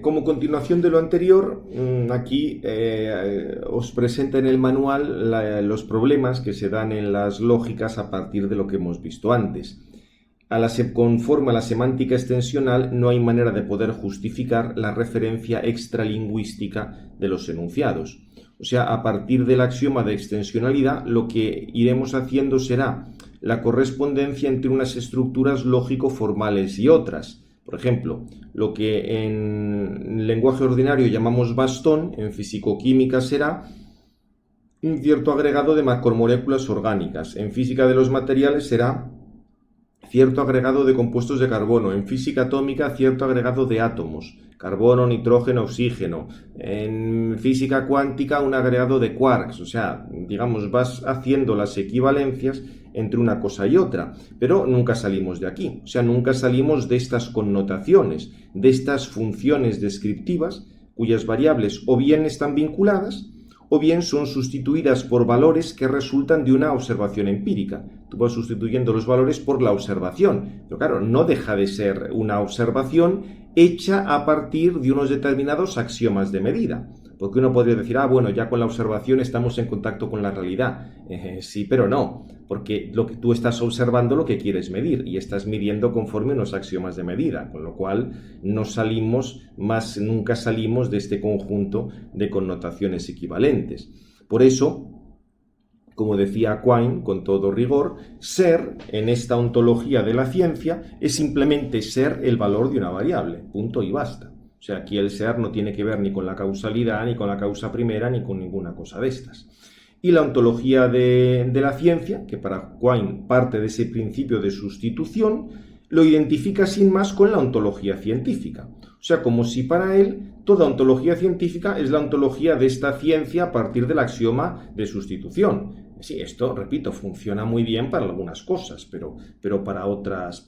Como continuación de lo anterior, aquí os presenta en el manual los problemas que se dan en las lógicas a partir de lo que hemos visto antes. Conforme a la semántica extensional, no hay manera de poder justificar la referencia extralingüística de los enunciados. O sea, a partir del axioma de extensionalidad, lo que iremos haciendo será la correspondencia entre unas estructuras lógico-formales y otras. Por ejemplo, lo que en lenguaje ordinario llamamos bastón, en fisicoquímica será un cierto agregado de macromoléculas orgánicas. En física de los materiales será cierto agregado de compuestos de carbono. En física atómica, cierto agregado de átomos. Carbono, nitrógeno, oxígeno. En física cuántica, un agregado de quarks. O sea, digamos, vas haciendo las equivalencias entre una cosa y otra, pero nunca salimos de aquí, o sea, nunca salimos de estas connotaciones, de estas funciones descriptivas, cuyas variables o bien están vinculadas, o bien son sustituidas por valores que resultan de una observación empírica. Tú vas sustituyendo los valores por la observación, pero claro, no deja de ser una observación hecha a partir de unos determinados axiomas de medida. Porque uno podría decir, bueno, ya con la observación estamos en contacto con la realidad. Sí, pero no, porque lo que tú estás observando lo que quieres medir y estás midiendo conforme unos axiomas de medida, con lo cual nunca salimos de este conjunto de connotaciones equivalentes. Por eso, como decía Quine, con todo rigor, ser, en esta ontología de la ciencia, es simplemente ser el valor de una variable, punto y basta. O sea, aquí el ser no tiene que ver ni con la causalidad, ni con la causa primera, ni con ninguna cosa de estas. Y la ontología de la ciencia, que para Quine parte de ese principio de sustitución, lo identifica sin más con la ontología científica. O sea, como si para él toda ontología científica es la ontología de esta ciencia a partir del axioma de sustitución. Sí, esto, repito, funciona muy bien para algunas cosas, pero para otras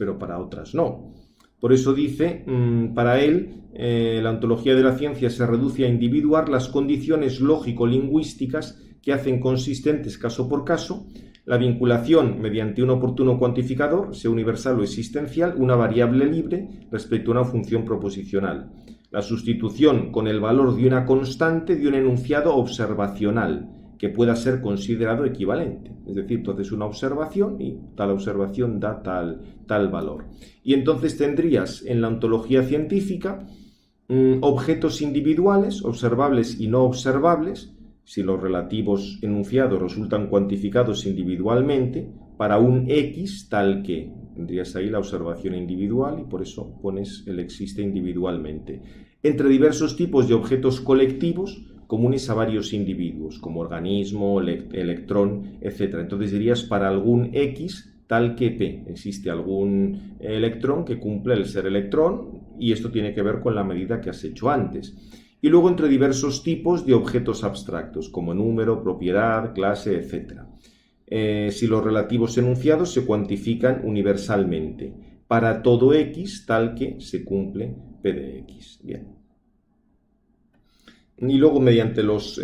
no. Por eso dice, para él, la ontología de la ciencia se reduce a individuar las condiciones lógico-lingüísticas que hacen consistentes caso por caso la vinculación mediante un oportuno cuantificador, sea universal o existencial, una variable libre respecto a una función proposicional. La sustitución con el valor de una constante de un enunciado observacional que pueda ser considerado equivalente. Es decir, tú haces una observación y tal observación da tal valor. Y entonces tendrías en la ontología científica objetos individuales, observables y no observables, si los relativos enunciados resultan cuantificados individualmente, para un X tal que. Tendrías ahí la observación individual y por eso pones el existe individualmente. Entre diversos tipos de objetos colectivos comunes a varios individuos, como organismo, electrón, etc. Entonces dirías para algún X tal que P. Existe algún electrón que cumple el ser electrón y esto tiene que ver con la medida que has hecho antes. Y luego entre diversos tipos de objetos abstractos, como número, propiedad, clase, etc. Si los relativos enunciados se cuantifican universalmente, para todo X tal que se cumple P de X. Bien. Y luego mediante los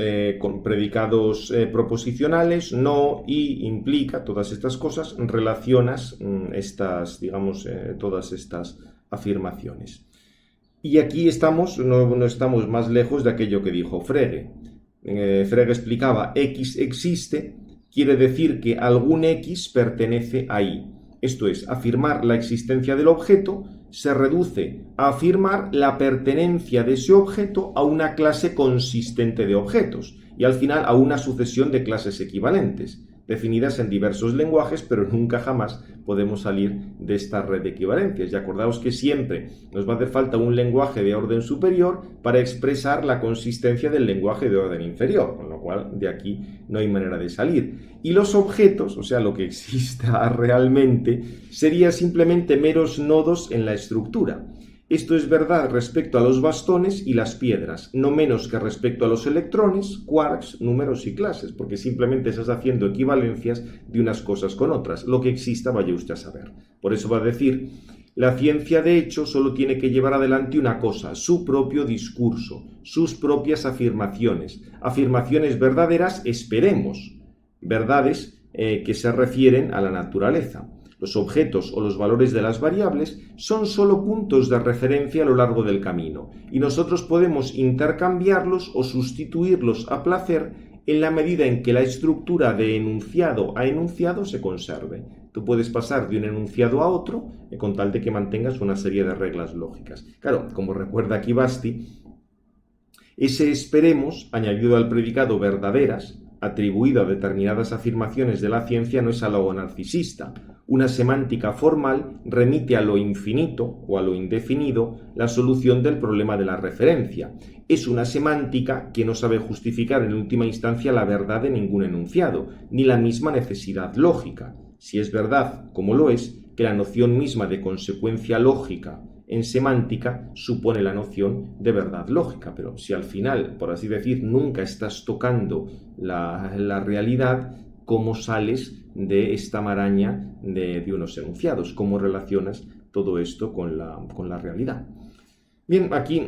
predicados proposicionales, no, y, implica, todas estas cosas, relacionas todas estas afirmaciones. Y aquí no estamos más lejos de aquello que dijo Frege. Frege explicaba, X existe, quiere decir que algún X pertenece ahí. Esto es, afirmar la existencia del objeto se reduce a afirmar la pertenencia de ese objeto a una clase consistente de objetos y al final a una sucesión de clases equivalentes, definidas en diversos lenguajes, pero nunca jamás podemos salir de esta red de equivalencias. Y acordaos que siempre nos va a hacer falta un lenguaje de orden superior para expresar la consistencia del lenguaje de orden inferior, con lo cual de aquí no hay manera de salir. Y los objetos, o sea, lo que exista realmente, sería simplemente meros nodos en la estructura. Esto es verdad respecto a los bastones y las piedras, no menos que respecto a los electrones, quarks, números y clases, porque simplemente estás haciendo equivalencias de unas cosas con otras. Lo que exista vaya usted a saber. Por eso va a decir, la ciencia de hecho solo tiene que llevar adelante una cosa, su propio discurso, sus propias afirmaciones. Afirmaciones verdaderas, esperemos, verdades que se refieren a la naturaleza. Los objetos o los valores de las variables son solo puntos de referencia a lo largo del camino, y nosotros podemos intercambiarlos o sustituirlos a placer en la medida en que la estructura de enunciado a enunciado se conserve. Tú puedes pasar de un enunciado a otro con tal de que mantengas una serie de reglas lógicas. Claro, como recuerda aquí Basti, ese esperemos, añadido al predicado verdaderas, atribuido a determinadas afirmaciones de la ciencia, no es algo narcisista. Una semántica formal remite a lo infinito o a lo indefinido la solución del problema de la referencia. Es una semántica que no sabe justificar en última instancia la verdad de ningún enunciado, ni la misma necesidad lógica. Si es verdad, como lo es, que la noción misma de consecuencia lógica en semántica supone la noción de verdad lógica, pero si al final, por así decir, nunca estás tocando la realidad, ¿cómo sales de esta maraña de unos enunciados? ¿Cómo relacionas todo esto con la realidad? Bien, aquí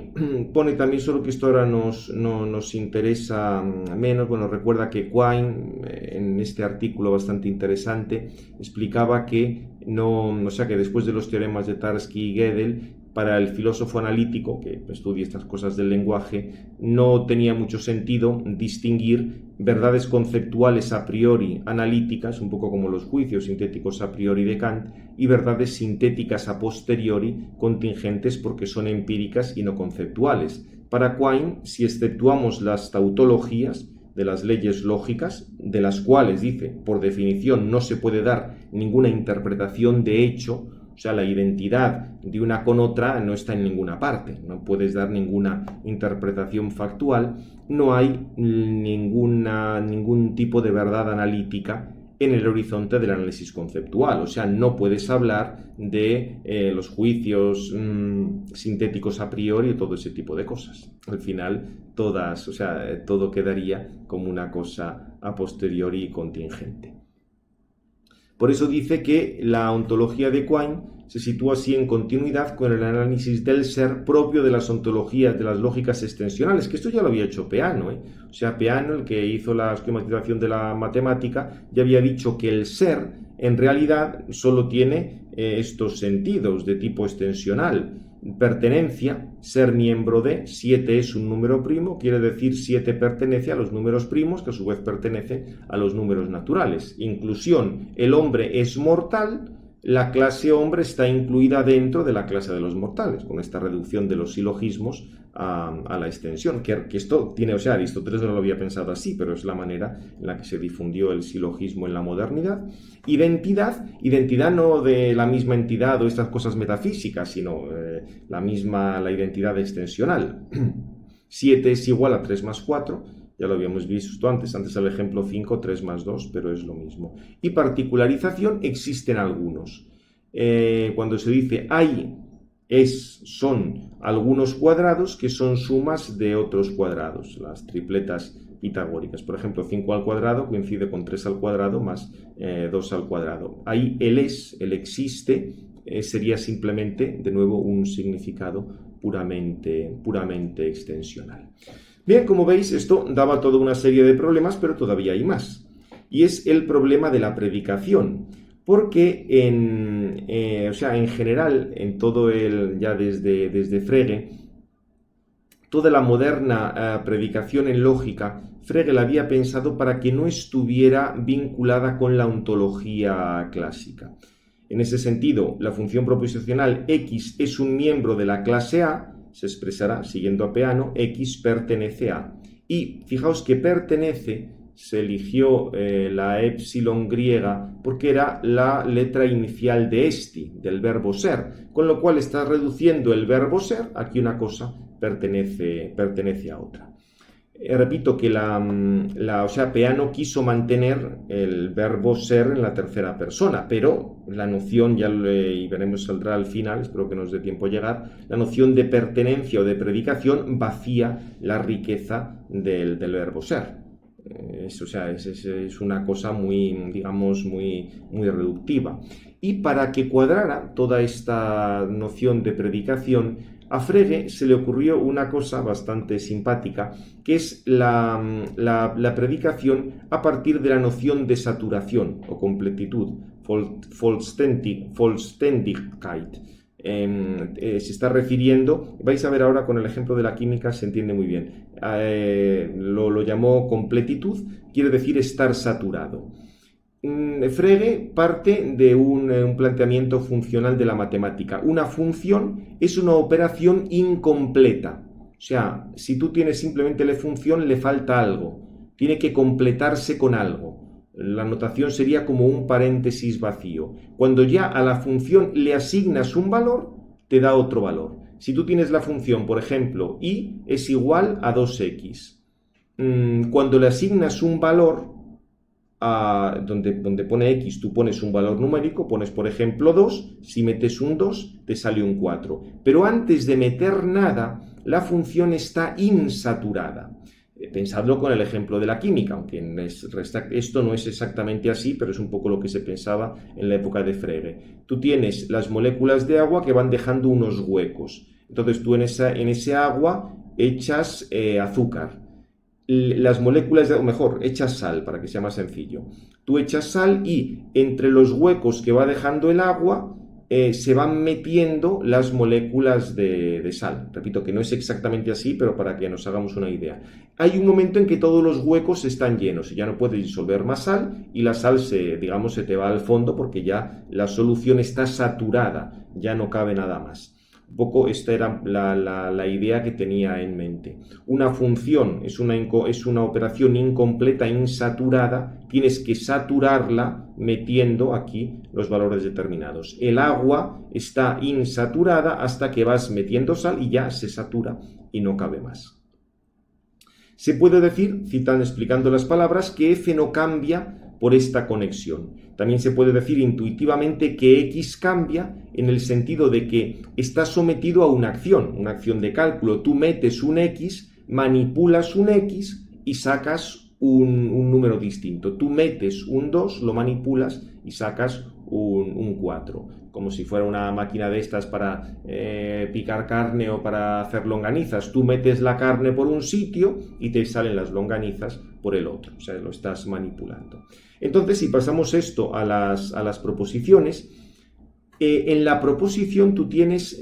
pone también solo que esto ahora nos interesa menos. Bueno, recuerda que Quine, en este artículo bastante interesante, explicaba que que después de los teoremas de Tarski y Gödel, para el filósofo analítico que estudia estas cosas del lenguaje, no tenía mucho sentido distinguir verdades conceptuales a priori analíticas, un poco como los juicios sintéticos a priori de Kant, y verdades sintéticas a posteriori contingentes porque son empíricas y no conceptuales. Para Quine, si exceptuamos las tautologías de las leyes lógicas, de las cuales, dice, por definición no se puede dar ninguna interpretación de hecho, o sea, la identidad de una con otra no está en ninguna parte, no puedes dar ninguna interpretación factual, no hay ningún tipo de verdad analítica en el horizonte del análisis conceptual, o sea, no puedes hablar de los juicios sintéticos a priori o todo ese tipo de cosas. Al final, todo quedaría como una cosa a posteriori y contingente. Por eso dice que la ontología de Quine se sitúa así en continuidad con el análisis del ser propio de las ontologías, de las lógicas extensionales, que esto ya lo había hecho Peano, O sea, Peano, el que hizo la esquematización de la matemática, ya había dicho que el ser, en realidad, solo tiene estos sentidos de tipo extensional. Pertenencia, ser miembro de, 7 es un número primo, quiere decir 7 pertenece a los números primos, que a su vez pertenecen a los números naturales. Inclusión, el hombre es mortal, la clase hombre está incluida dentro de la clase de los mortales, con esta reducción de los silogismos a la extensión, que esto tiene, Aristóteles no lo había pensado así, pero es la manera en la que se difundió el silogismo en la modernidad. Identidad no de la misma entidad o estas cosas metafísicas, sino la identidad extensional. 7 es igual a 3 más 4, ya lo habíamos visto antes el ejemplo 5, 3 más 2, pero es lo mismo. Y particularización existen algunos. Cuando se dice son algunos cuadrados que son sumas de otros cuadrados, las tripletas pitagóricas. Por ejemplo, 5 al cuadrado coincide con 3 al cuadrado más 2 al cuadrado. Ahí el existe, sería simplemente, de nuevo, un significado puramente extensional. Bien, como veis, esto daba toda una serie de problemas, pero todavía hay más. Y es el problema de la predicación. Porque en general, en todo ya desde Frege, toda la moderna predicación en lógica, Frege la había pensado para que no estuviera vinculada con la ontología clásica. En ese sentido, la función proposicional X es un miembro de la clase A, se expresará, siguiendo a Peano, X pertenece a. Y fijaos que pertenece, se eligió la épsilon griega porque era la letra inicial de esti, del verbo ser, con lo cual está reduciendo el verbo ser a que una cosa pertenece a otra. Repito que Peano quiso mantener el verbo ser en la tercera persona, pero la noción, y veremos saldrá al final, espero que nos dé tiempo a llegar, la noción de pertenencia o de predicación vacía la riqueza del verbo ser. Es una cosa muy reductiva. Y para que cuadrara toda esta noción de predicación, a Frege se le ocurrió una cosa bastante simpática, que es la predicación a partir de la noción de saturación o completitud. Vollständigkeit. Se está refiriendo, vais a ver ahora con el ejemplo de la química, se entiende muy bien. Lo llamó completitud, quiere decir estar saturado. Frege parte de un planteamiento funcional de la matemática. Una función es una operación incompleta. O sea, si tú tienes simplemente la función, le falta algo. Tiene que completarse con algo. La notación sería como un paréntesis vacío. Cuando ya a la función le asignas un valor, te da otro valor. Si tú tienes la función, por ejemplo, y es igual a 2x. Cuando le asignas un valor, donde pone x, tú pones un valor numérico, pones por ejemplo 2, si metes un 2 te sale un 4, pero antes de meter nada la función está insaturada. Pensadlo con el ejemplo de la química, aunque esto no es exactamente así, pero es un poco lo que se pensaba en la época de Frege. Tú tienes las moléculas de agua que van dejando unos huecos, entonces tú en ese agua echas azúcar. Las moléculas, o mejor, echas sal, para que sea más sencillo. Tú echas sal y entre los huecos que va dejando el agua se van metiendo las moléculas de sal. Repito que no es exactamente así, pero para que nos hagamos una idea. Hay un momento en que todos los huecos están llenos y ya no puedes disolver más sal y la sal se te va al fondo porque ya la solución está saturada, ya no cabe nada más. Un poco esta era la idea que tenía en mente. Una función es una operación incompleta, insaturada, tienes que saturarla metiendo aquí los valores determinados. El agua está insaturada hasta que vas metiendo sal y ya se satura y no cabe más. Se puede decir, explicando las palabras, que F no cambia por esta conexión. También se puede decir intuitivamente que X cambia en el sentido de que está sometido a una acción de cálculo. Tú metes un X, manipulas un X y sacas un número distinto. Tú metes un 2, lo manipulas y sacas un 4. Como si fuera una máquina de estas para picar carne o para hacer longanizas. Tú metes la carne por un sitio y te salen las longanizas por el otro. O sea, lo estás manipulando. Entonces, si pasamos esto a las proposiciones, en la proposición tú tienes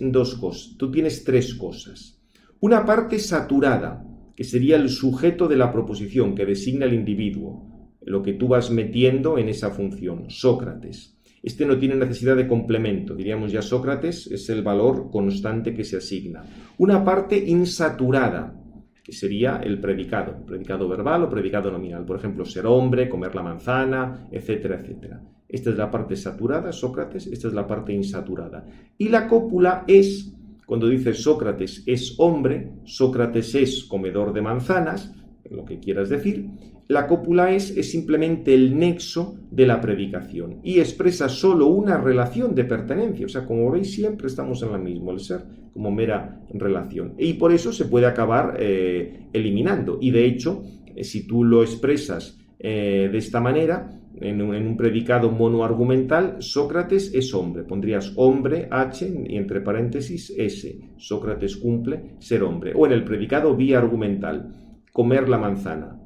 tres cosas. Una parte saturada, que sería el sujeto de la proposición, que designa el individuo, lo que tú vas metiendo en esa función, Sócrates. Este no tiene necesidad de complemento, diríamos ya Sócrates es el valor constante que se asigna. Una parte insaturada, que sería el predicado verbal o predicado nominal. Por ejemplo, ser hombre, comer la manzana, etcétera, etcétera. Esta es la parte saturada, Sócrates, esta es la parte insaturada. Y la cópula es, cuando dice Sócrates es hombre, Sócrates es comedor de manzanas, lo que quieras decir, la cópula es simplemente el nexo de la predicación y expresa solo una relación de pertenencia. O sea, como veis, siempre estamos en la misma, el ser como mera relación. Y por eso se puede acabar eliminando. Y de hecho, si tú lo expresas de esta manera, en un predicado monoargumental, Sócrates es hombre. Pondrías hombre, H, y entre paréntesis S. Sócrates cumple ser hombre. O en el predicado biargumental, comer la manzana.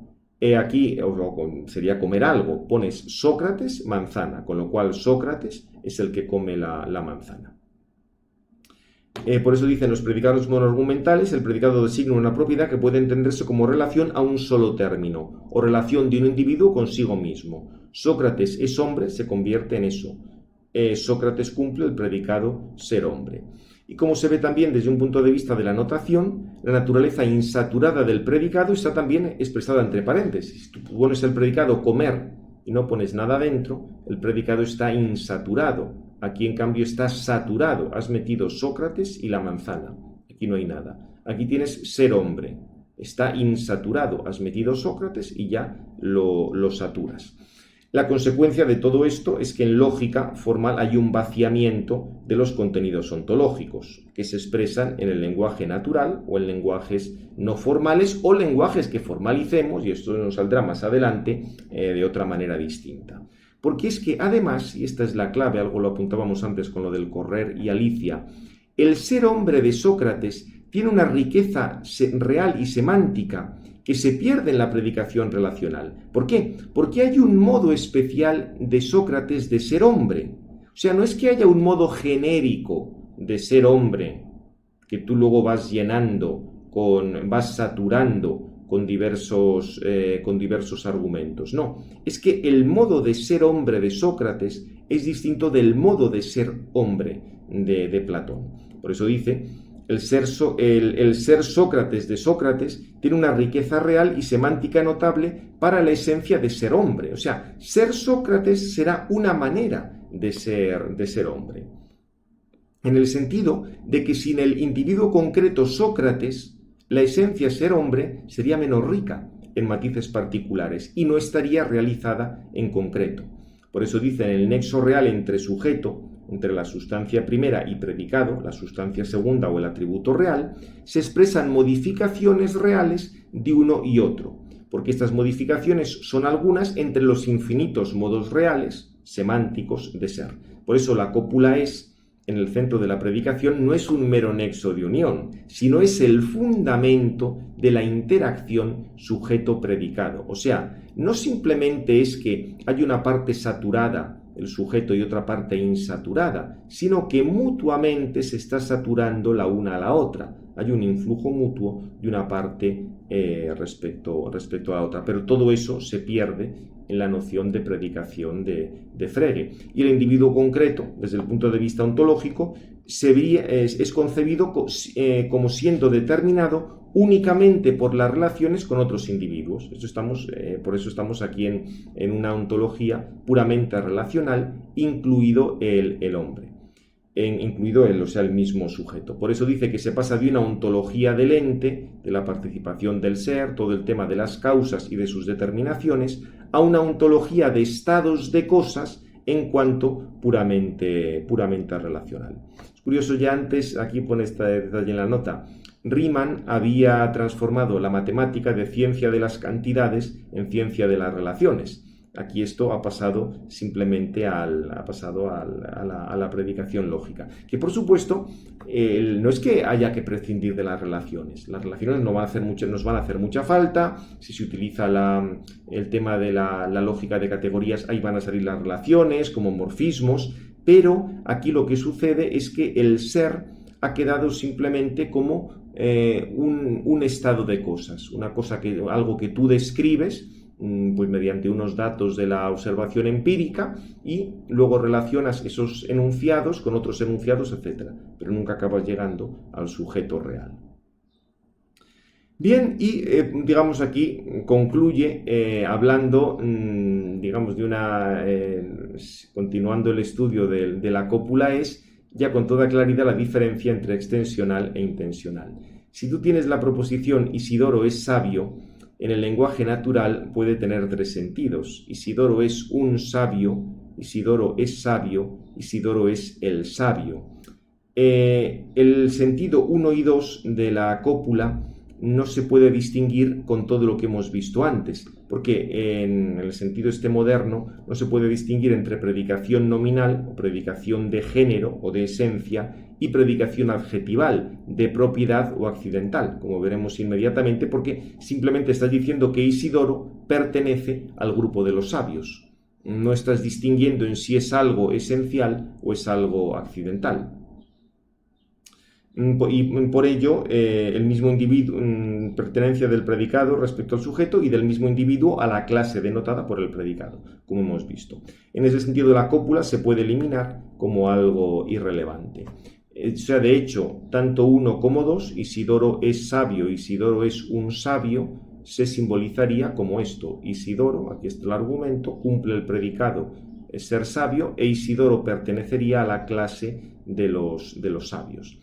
Aquí sería comer algo, pones Sócrates, manzana, con lo cual Sócrates es el que come la manzana. Por eso dicen los predicados monoargumentales, el predicado designa una propiedad que puede entenderse como relación a un solo término, o relación de un individuo consigo mismo. Sócrates es hombre, se convierte en eso. Sócrates cumple el predicado ser hombre. Y como se ve también desde un punto de vista de la notación, la naturaleza insaturada del predicado está también expresada entre paréntesis. Si tú pones el predicado comer y no pones nada dentro, el predicado está insaturado. Aquí en cambio está saturado. Has metido Sócrates y la manzana. Aquí no hay nada. Aquí tienes ser hombre. Está insaturado. Has metido Sócrates y ya lo saturas. La consecuencia de todo esto es que en lógica formal hay un vaciamiento de los contenidos ontológicos que se expresan en el lenguaje natural o en lenguajes no formales o lenguajes que formalicemos, y esto nos saldrá más adelante, de otra manera distinta. Porque es que además, y esta es la clave, algo lo apuntábamos antes con lo del correr y Alicia, el ser hombre de Sócrates tiene una riqueza real y semántica que se pierde en la predicación relacional. ¿Por qué? Porque hay un modo especial de Sócrates de ser hombre. O sea, no es que haya un modo genérico de ser hombre que tú luego vas llenando, vas saturando con diversos argumentos. No, es que el modo de ser hombre de Sócrates es distinto del modo de ser hombre de Platón. Por eso dice, el ser Sócrates de Sócrates tiene una riqueza real y semántica notable para la esencia de ser hombre. O sea, ser Sócrates será una manera de ser hombre. En el sentido de que sin el individuo concreto Sócrates, la esencia ser hombre sería menos rica en matices particulares y no estaría realizada en concreto. Por eso dice, en el nexo real entre sujeto, entre la sustancia primera y predicado, la sustancia segunda o el atributo real, se expresan modificaciones reales de uno y otro, porque estas modificaciones son algunas entre los infinitos modos reales, semánticos, de ser. Por eso la cópula es, en el centro de la predicación, no es un mero nexo de unión, sino es el fundamento de la interacción sujeto-predicado. O sea, no simplemente es que hay una parte saturada, el sujeto, y otra parte insaturada, sino que mutuamente se está saturando la una a la otra. Hay un influjo mutuo de una parte respecto a la otra, pero todo eso se pierde en la noción de predicación de Frege. Y el individuo concreto, desde el punto de vista ontológico, es concebido como siendo determinado únicamente por las relaciones con otros individuos. Por eso estamos aquí en una ontología puramente relacional, incluido el hombre, incluido el mismo sujeto. Por eso dice que se pasa de una ontología del ente, de la participación del ser, todo el tema de las causas y de sus determinaciones, a una ontología de estados de cosas en cuanto puramente relacional. Es curioso, ya antes, aquí pone este detalle en la nota, Riemann había transformado la matemática de ciencia de las cantidades en ciencia de las relaciones. Aquí esto ha pasado simplemente a la predicación lógica. Que por supuesto, no es que haya que prescindir de las relaciones. Las relaciones nos van a hacer mucha falta. Si se utiliza el tema de la lógica de categorías, ahí van a salir las relaciones como morfismos. Pero aquí lo que sucede es que el ser ha quedado simplemente como un estado de cosas. Algo que tú describes, pues mediante unos datos de la observación empírica, y luego relacionas esos enunciados con otros enunciados, etc. Pero nunca acabas llegando al sujeto real. Bien, y digamos aquí concluye hablando, digamos, continuando el estudio de la cópula, es ya con toda claridad la diferencia entre extensional e intensional. Si tú tienes la proposición Isidoro es sabio, en el lenguaje natural puede tener tres sentidos. Isidoro es un sabio, Isidoro es sabio, Isidoro es el sabio. El sentido 1 y 2 de la cópula no se puede distinguir con todo lo que hemos visto antes, porque en el sentido moderno no se puede distinguir entre predicación nominal o predicación de género o de esencia y predicación adjetival, de propiedad o accidental, como veremos inmediatamente, porque simplemente estás diciendo que Isidoro pertenece al grupo de los sabios. No estás distinguiendo en si es algo esencial o es algo accidental. Y por ello, el mismo individuo, pertenencia del predicado respecto al sujeto y del mismo individuo a la clase denotada por el predicado, como hemos visto. En ese sentido, la cópula se puede eliminar como algo irrelevante. O sea, de hecho, tanto 1 como 2, Isidoro es sabio, Isidoro es un sabio, se simbolizaría como esto. Isidoro, aquí está el argumento, cumple el predicado, es ser sabio, e Isidoro pertenecería a la clase de los sabios.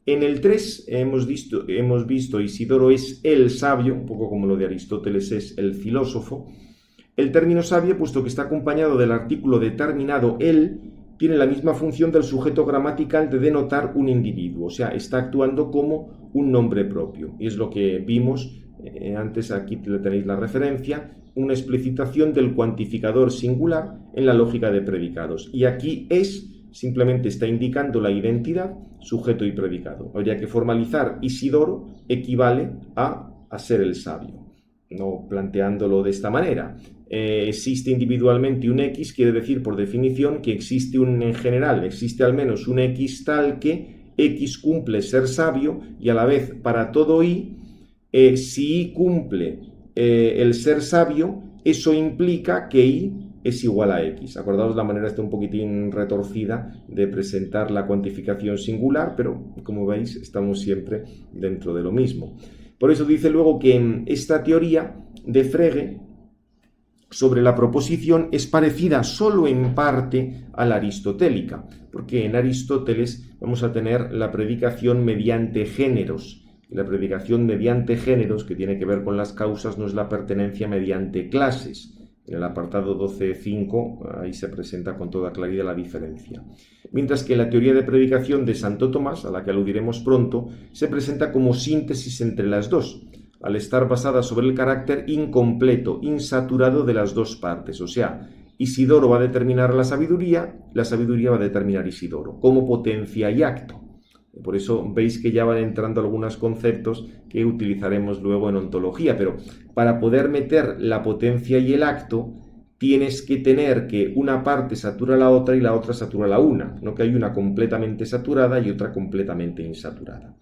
En el 3 hemos visto Isidoro es el sabio, un poco como lo de Aristóteles es el filósofo. El término sabio, puesto que está acompañado del artículo determinado el, tiene la misma función del sujeto gramatical de denotar un individuo, o sea, está actuando como un nombre propio. Y es lo que vimos antes, aquí tenéis la referencia, una explicitación del cuantificador singular en la lógica de predicados. Y aquí es simplemente está indicando la identidad, sujeto y predicado. Habría que formalizar Isidoro equivale a ser el sabio. no planteándolo de esta manera. Existe individualmente un X, quiere decir por definición que existe en general, existe al menos un X tal que X cumple ser sabio y a la vez para todo Y, si Y cumple el ser sabio, eso implica que Y es igual a X. Acordaos la manera un poquitín retorcida de presentar la cuantificación singular, pero como veis estamos siempre dentro de lo mismo. Por eso dice luego que esta teoría de Frege sobre la proposición es parecida solo en parte a la aristotélica, porque en Aristóteles vamos a tener la predicación mediante géneros. La predicación mediante géneros, que tiene que ver con las causas, no es la pertenencia mediante clases. En el apartado 12.5 ahí se presenta con toda claridad la diferencia. Mientras que la teoría de predicación de Santo Tomás, a la que aludiremos pronto, se presenta como síntesis entre las dos, al estar basada sobre el carácter incompleto, insaturado de las dos partes. O sea, Isidoro va a determinar la sabiduría va a determinar Isidoro, como potencia y acto. Por eso veis que ya van entrando algunos conceptos que utilizaremos luego en ontología, pero para poder meter la potencia y el acto tienes que tener que una parte satura a la otra y la otra satura a la una, no que hay una completamente saturada y otra completamente insaturada.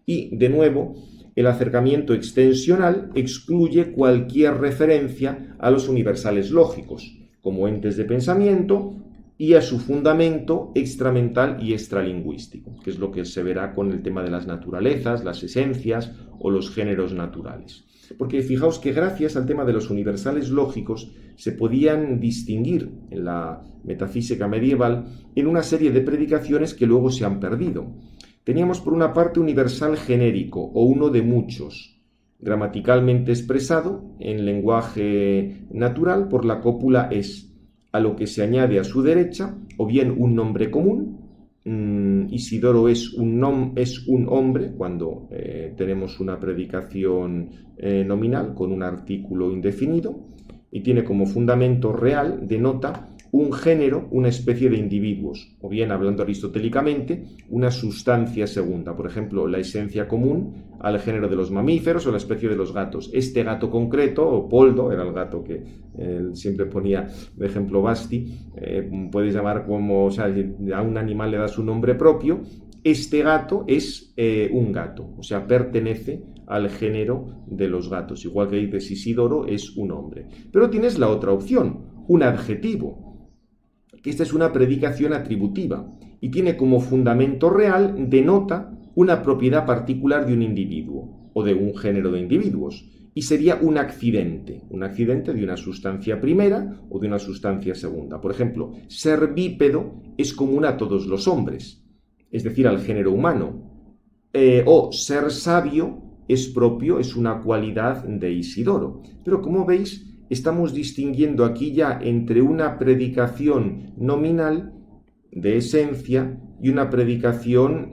Y, de nuevo, el acercamiento extensional excluye cualquier referencia a los universales lógicos, como entes de pensamiento, y a su fundamento extramental y extralingüístico, que es lo que se verá con el tema de las naturalezas, las esencias o los géneros naturales. Porque fijaos que gracias al tema de los universales lógicos se podían distinguir en la metafísica medieval en una serie de predicaciones que luego se han perdido. Teníamos por una parte universal genérico o uno de muchos, gramaticalmente expresado en lenguaje natural por la cópula es, a lo que se añade a su derecha o bien un nombre común. Isidoro es un hombre cuando tenemos una predicación nominal con un artículo indefinido y tiene como fundamento real, denota un género, una especie de individuos, o bien, hablando aristotélicamente, una sustancia segunda, por ejemplo, la esencia común al género de los mamíferos o la especie de los gatos. Este gato concreto, o Poldo, era el gato que siempre ponía de ejemplo Basti, puedes llamar como, o sea, a un animal le das un nombre propio, este gato es un gato, o sea, pertenece al género de los gatos, igual que dices Isidoro es un hombre. Pero tienes la otra opción, un adjetivo, que esta es una predicación atributiva y tiene como fundamento real, denota una propiedad particular de un individuo o de un género de individuos y sería un accidente de una sustancia primera o de una sustancia segunda. Por ejemplo, ser bípedo es común a todos los hombres, es decir, al género humano, o ser sabio es propio, es una cualidad de Isidoro. Pero como veis, estamos distinguiendo aquí ya entre una predicación nominal de esencia y una predicación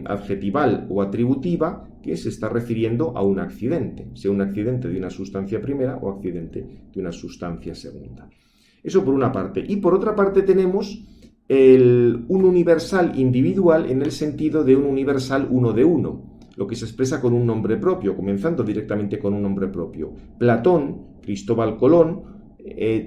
adjetival o atributiva que se está refiriendo a un accidente, sea un accidente de una sustancia primera o accidente de una sustancia segunda. Eso por una parte. Y por otra parte tenemos un universal individual en el sentido de un universal uno de uno, lo que se expresa con un nombre propio, comenzando directamente con un nombre propio. Platón, Cristóbal Colón,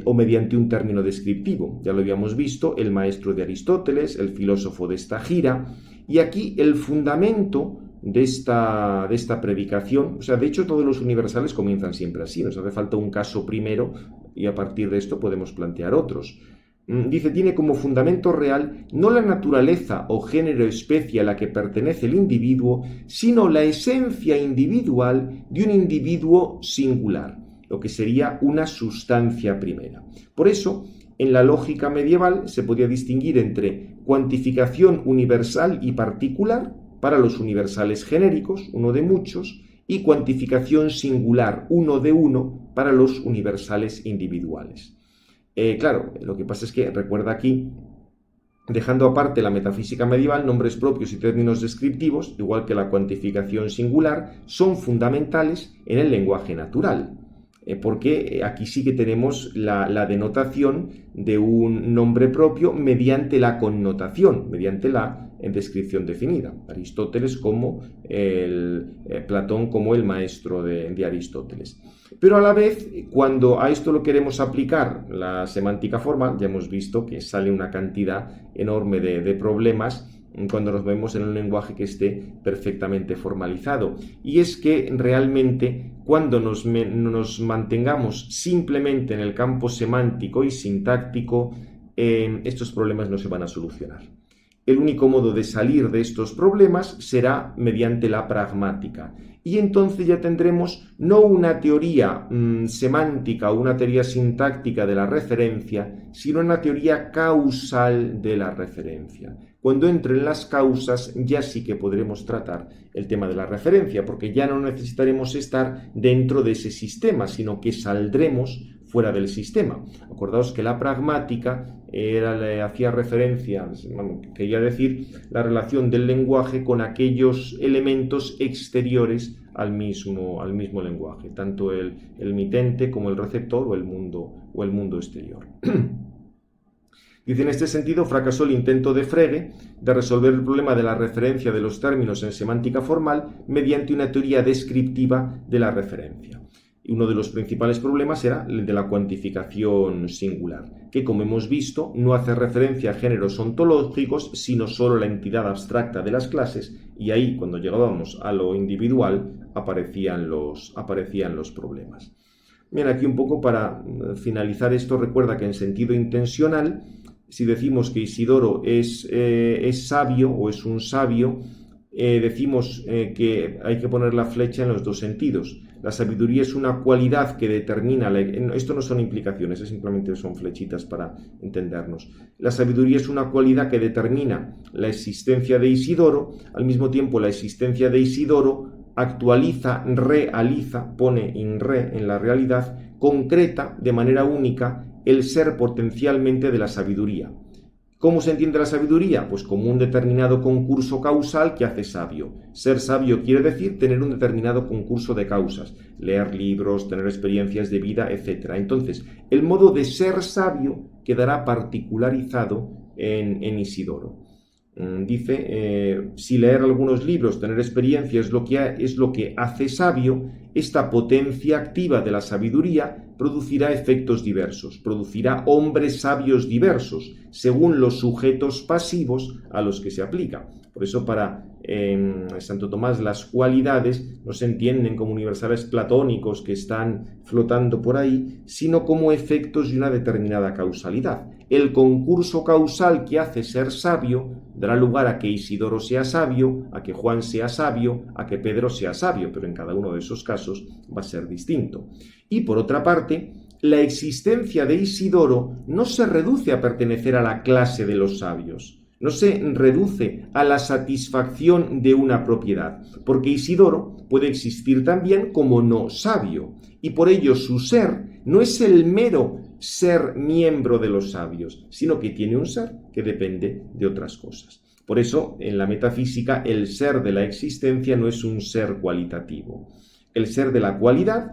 o mediante un término descriptivo. Ya lo habíamos visto, el maestro de Aristóteles, el filósofo de esta gira, y aquí el fundamento de esta predicación, o sea, de hecho todos los universales comienzan siempre así, nos hace falta un caso primero y a partir de esto podemos plantear otros. Dice, tiene como fundamento real no la naturaleza o género especie a la que pertenece el individuo, sino la esencia individual de un individuo singular, lo que sería una sustancia primera. Por eso, en la lógica medieval se podía distinguir entre cuantificación universal y particular para los universales genéricos, uno de muchos, y cuantificación singular, uno de uno, para los universales individuales. Claro, lo que pasa es que recuerda aquí, dejando aparte la metafísica medieval, nombres propios y términos descriptivos, igual que la cuantificación singular, son fundamentales en el lenguaje natural, porque aquí sí que tenemos la denotación de un nombre propio mediante la connotación, mediante la descripción definida. Aristóteles como Platón como el maestro de Aristóteles. Pero a la vez, cuando a esto lo queremos aplicar la semántica formal, ya hemos visto que sale una cantidad enorme de problemas cuando nos vemos en un lenguaje que esté perfectamente formalizado. Y es que realmente cuando nos mantengamos simplemente en el campo semántico y sintáctico, estos problemas no se van a solucionar. El único modo de salir de estos problemas será mediante la pragmática. Y entonces ya tendremos no una teoría semántica o una teoría sintáctica de la referencia, sino una teoría causal de la referencia. Cuando entren las causas ya sí que podremos tratar el tema de la referencia, porque ya no necesitaremos estar dentro de ese sistema, sino que saldremos fuera del sistema. Acordaos que la pragmática hacía referencia, quería decir, la relación del lenguaje con aquellos elementos exteriores al mismo lenguaje, tanto el mitente como el receptor o el mundo exterior. Dice, en este sentido, fracasó el intento de Frege de resolver el problema de la referencia de los términos en semántica formal mediante una teoría descriptiva de la referencia. Y uno de los principales problemas era el de la cuantificación singular, que, como hemos visto, no hace referencia a géneros ontológicos, sino solo a la entidad abstracta de las clases, y ahí, cuando llegábamos a lo individual, aparecían los problemas. Bien, aquí un poco para finalizar esto, recuerda que en sentido intencional, si decimos que Isidoro es sabio o es un sabio, decimos que hay que poner la flecha en los dos sentidos. La sabiduría es una cualidad que determina, esto no son implicaciones, simplemente son flechitas para entendernos. La sabiduría es una cualidad que determina la existencia de Isidoro, al mismo tiempo la existencia de Isidoro actualiza, realiza, pone in re en la realidad, concreta de manera única el ser potencialmente de la sabiduría. ¿Cómo se entiende la sabiduría? Pues como un determinado concurso causal que hace sabio. Ser sabio quiere decir tener un determinado concurso de causas, leer libros, tener experiencias de vida, etc. Entonces, el modo de ser sabio quedará particularizado en Isidoro. Dice, si leer algunos libros, tener experiencia es lo que hace sabio, esta potencia activa de la sabiduría producirá efectos diversos, producirá hombres sabios diversos, según los sujetos pasivos a los que se aplica. Por eso para Santo Tomás las cualidades no se entienden como universales platónicos que están flotando por ahí, sino como efectos de una determinada causalidad. El concurso causal que hace ser sabio dará lugar a que Isidoro sea sabio, a que Juan sea sabio, a que Pedro sea sabio, pero en cada uno de esos casos va a ser distinto. Y por otra parte, la existencia de Isidoro no se reduce a pertenecer a la clase de los sabios, no se reduce a la satisfacción de una propiedad, porque Isidoro puede existir también como no sabio, y por ello su ser no es el mero ser miembro de los sabios, sino que tiene un ser que depende de otras cosas. Por eso, en la metafísica, el ser de la existencia no es un ser cualitativo. El ser de la cualidad,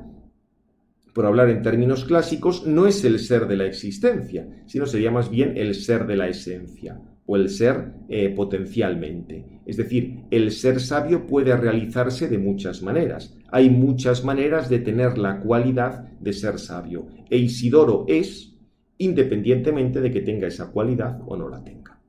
por hablar en términos clásicos, no es el ser de la existencia, sino sería más bien el ser de la esencia, o el ser potencialmente. Es decir, el ser sabio puede realizarse de muchas maneras. Hay muchas maneras de tener la cualidad de ser sabio. E Isidoro es, independientemente de que tenga esa cualidad o no la tenga.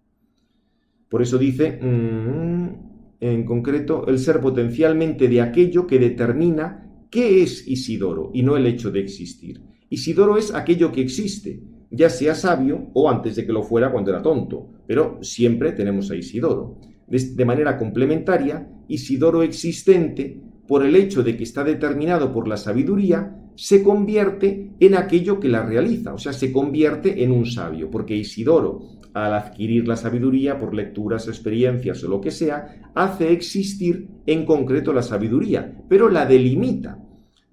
Por eso dice, en concreto, el ser potencialmente de aquello que determina qué es Isidoro y no el hecho de existir. Isidoro es aquello que existe, ya sea sabio o antes de que lo fuera cuando era tonto, pero siempre tenemos a Isidoro. De manera complementaria, Isidoro existente, por el hecho de que está determinado por la sabiduría, se convierte en aquello que la realiza, o sea, se convierte en un sabio, porque Isidoro, al adquirir la sabiduría por lecturas, experiencias o lo que sea, hace existir en concreto la sabiduría, pero la delimita.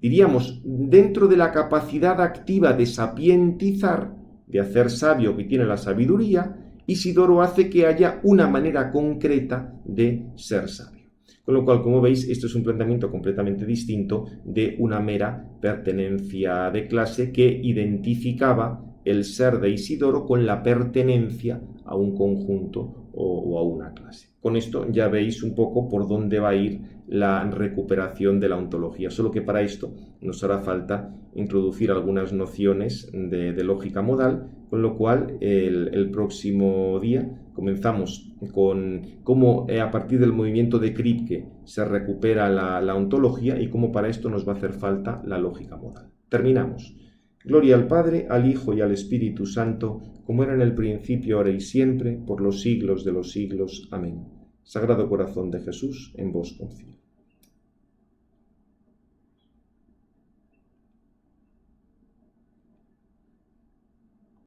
Diríamos, dentro de la capacidad activa de sapientizar, de hacer sabio que tiene la sabiduría, Isidoro hace que haya una manera concreta de ser sabio. Con lo cual, como veis, esto es un planteamiento completamente distinto de una mera pertenencia de clase que identificaba el ser de Isidoro con la pertenencia a un conjunto o a una clase. Con esto ya veis un poco por dónde va a ir la recuperación de la ontología, solo que para esto nos hará falta introducir algunas nociones de lógica modal, con lo cual el próximo día comenzamos con cómo a partir del movimiento de Kripke se recupera la ontología y cómo para esto nos va a hacer falta la lógica modal. Terminamos. Gloria al Padre, al Hijo y al Espíritu Santo, como era en el principio, ahora y siempre, por los siglos de los siglos. Amén. Sagrado Corazón de Jesús, en vos confío.